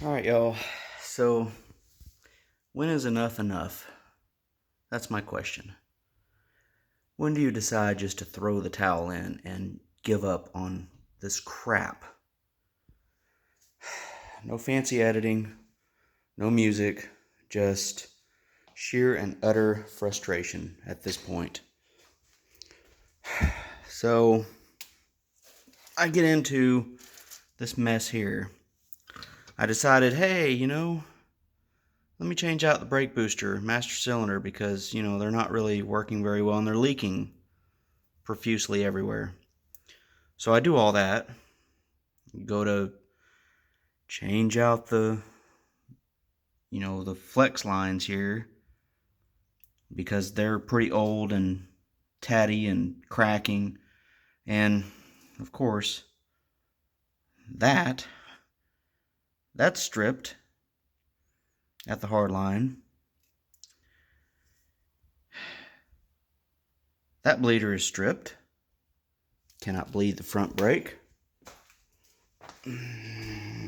Alright, y'all. So, when is enough enough? That's my question. When do you decide just to throw the towel in and give up on this crap? No fancy editing, no music, just sheer and utter frustration at this point. So, I get into this mess here. I decided, hey, let me change out the brake booster, master cylinder, because, they're not really working very well and they're leaking profusely everywhere. So I do all that. Go to change out the flex lines here because they're pretty old and tatty and cracking. And, of course, that's stripped at the hard line. That bleeder is stripped. Cannot bleed the front brake.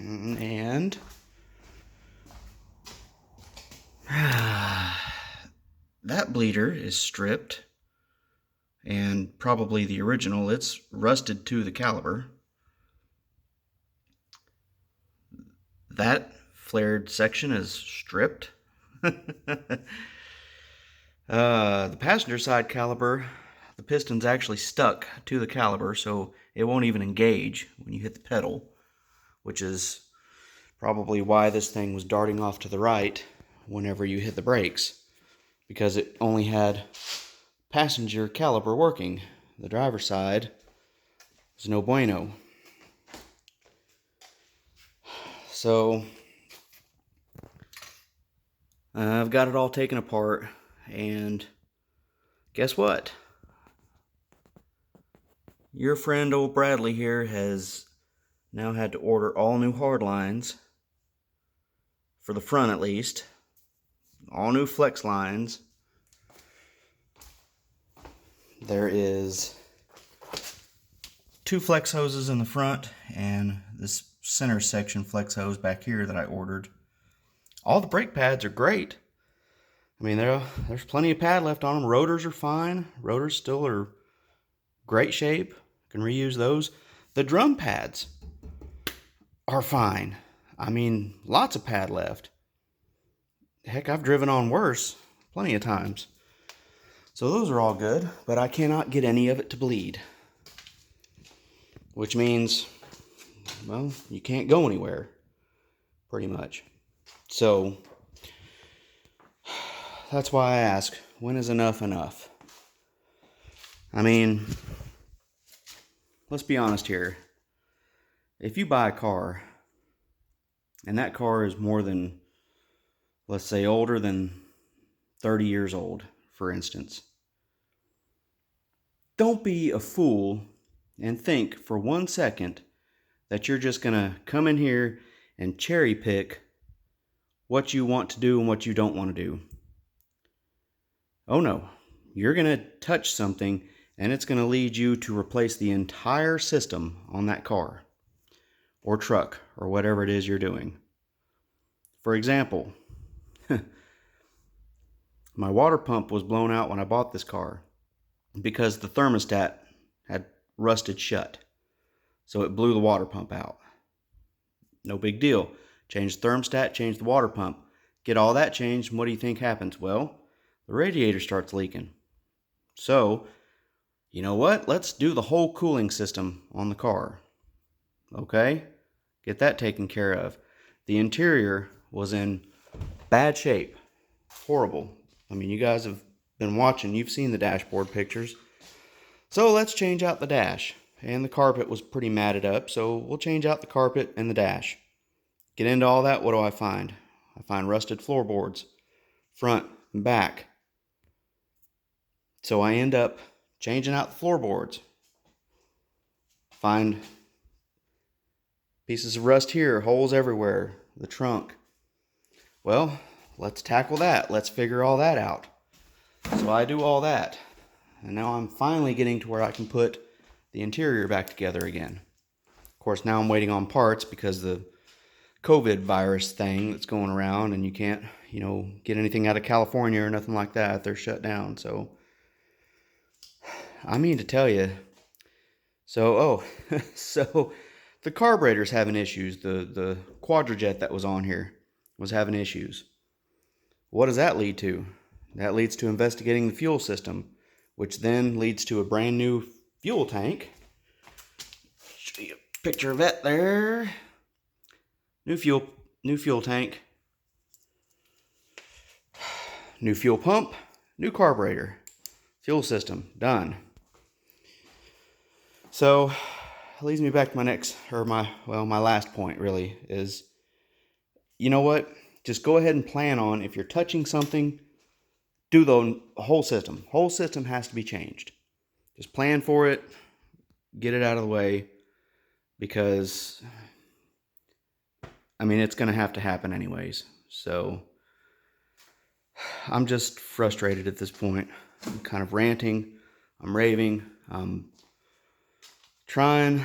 And that bleeder is stripped, and probably the original. It's rusted to the caliper. That flared section is stripped. The passenger side caliper, the piston's actually stuck to the caliper, so it won't even engage when you hit the pedal, which is probably why this thing was darting off to the right whenever you hit the brakes, because it only had passenger caliper working. The driver's side was no bueno. So I've got it all taken apart, and guess what? Your friend old Bradley here has now had to order all new hard lines, for the front at least, all new flex lines. There is 2 flex hoses in the front and this center section flex hose back here that I ordered. All the brake pads are great. I mean, there's plenty of pad left on them. Rotors are fine. Rotors still are great shape. Can reuse those. The drum pads are fine. I mean, lots of pad left. Heck, I've driven on worse plenty of times. So those are all good, but I cannot get any of it to bleed. Which means, well, you can't go anywhere, pretty much. So, that's why I ask, when is enough enough? I mean, let's be honest here. If you buy a car, and that car is more than, let's say, older than 30 years old, for instance, don't be a fool and think for 1 second that you're just going to come in here and cherry pick what you want to do and what you don't want to do. Oh no, you're going to touch something and it's going to lead you to replace the entire system on that car or truck or whatever it is you're doing. For example, my water pump was blown out when I bought this car because the thermostat had rusted shut. So it blew the water pump out. No big deal. Change the thermostat, change the water pump. Get all that changed, and what do you think happens? Well, the radiator starts leaking. So, you know what? Let's do the whole cooling system on the car. Okay? Get that taken care of. The interior was in bad shape. Horrible. I mean, you guys have been watching. You've seen the dashboard pictures. So let's change out the dash. And the carpet was pretty matted up, so we'll change out the carpet and the dash. Get into all that, what do I find? I find rusted floorboards, front and back. So I end up changing out the floorboards. Find pieces of rust here, holes everywhere, the trunk. Well, let's tackle that. Let's figure all that out. So I do all that. And now I'm finally getting to where I can put the interior back together again. Of course, now I'm waiting on parts because the COVID virus thing that's going around, and you can't, get anything out of California or nothing like that. They're shut down. So, I mean to tell you. So, so the carburetor's having issues. The Quadrajet that was on here was having issues. What does that lead to? That leads to investigating the fuel system, which then leads to a brand new fuel tank. Show you a picture of that there. New fuel tank. New fuel pump, new carburetor. Fuel system, done. So, leads me back to my last point really is, you know what? Just go ahead and plan on, if you're touching something, do the whole system. Whole system has to be changed. Just plan for it, get it out of the way, because, I mean, it's going to have to happen anyways. So, I'm just frustrated at this point. I'm kind of ranting. I'm raving. I'm trying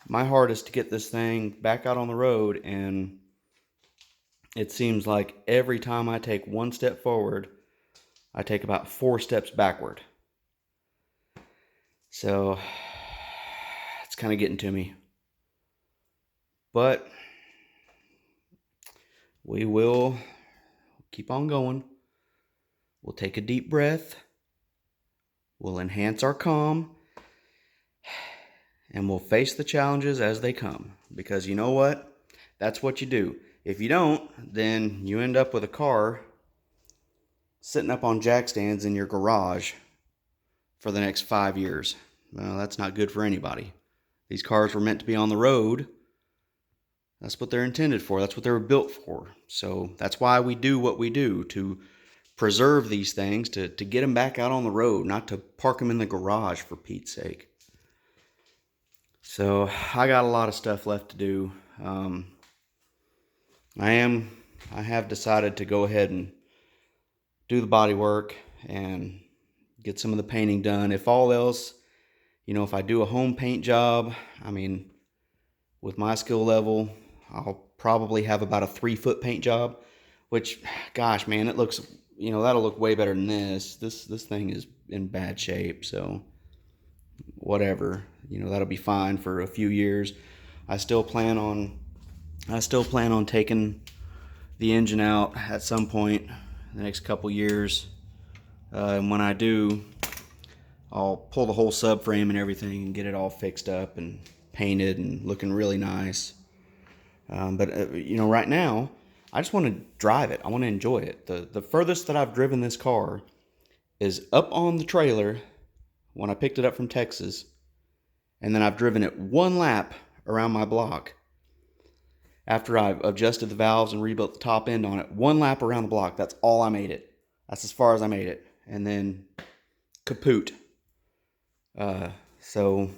my hardest to get this thing back out on the road, and it seems like every time I take one step forward, I take about 4 steps backward. So it's kind of getting to me. But we will keep on going. We'll take a deep breath. We'll enhance our calm. And we'll face the challenges as they come. Because you know what? That's what you do. If you don't, then you end up with a car sitting up on jack stands in your garage for the next 5 years. Well, that's not good for anybody. These cars were meant to be on the road. That's what they're intended for. That's what they were built for. So that's why we do what we do, to preserve these things, to get them back out on the road, not to park them in the garage, for Pete's sake. So I got a lot of stuff left to do. I have decided to go ahead and do the body work and get some of the painting done. If all else, if I do a home paint job, I mean, with my skill level, I'll probably have about a 3-foot paint job, which, gosh, man, it looks, that'll look way better than this. This thing is in bad shape, so whatever, that'll be fine for a few years. I still plan on taking the engine out at some point in the next couple years. And when I do, I'll pull the whole subframe and everything and get it all fixed up and painted and looking really nice. But right now, I just want to drive it. I want to enjoy it. The furthest that I've driven this car is up on the trailer when I picked it up from Texas, and then I've driven it 1 lap around my block. After I've adjusted the valves and rebuilt the top end on it, 1 lap around the block. That's all I made it. That's as far as I made it. And then kaput. So,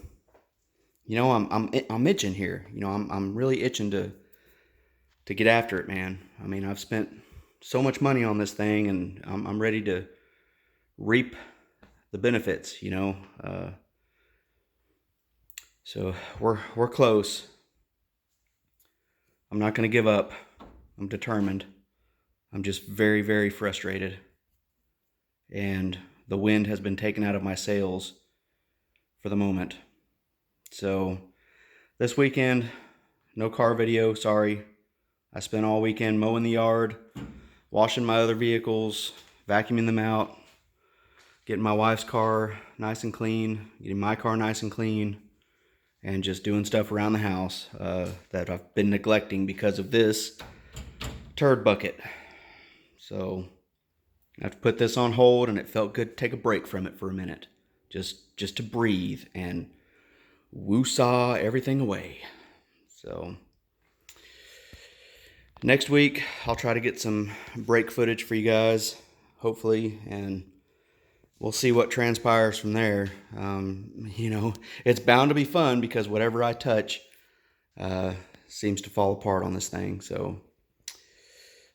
I'm itching here. I'm really itching to get after it, man. I mean, I've spent so much money on this thing, and I'm ready to reap the benefits. So we're close. I'm not going to give up. I'm determined. I'm just very, very frustrated. And the wind has been taken out of my sails for the moment. So this weekend, no car video, sorry. I spent all weekend mowing the yard, washing my other vehicles, vacuuming them out, getting my wife's car nice and clean, getting my car nice and clean, and just doing stuff around the house that I've been neglecting because of this turd bucket. So I have to put this on hold, and it felt good to take a break from it for a minute. Just to breathe and woo-saw everything away. So next week, I'll try to get some brake footage for you guys, hopefully, and we'll see what transpires from there. It's bound to be fun because whatever I touch seems to fall apart on this thing. So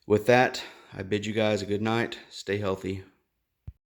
with that, I bid you guys a good night. Stay healthy.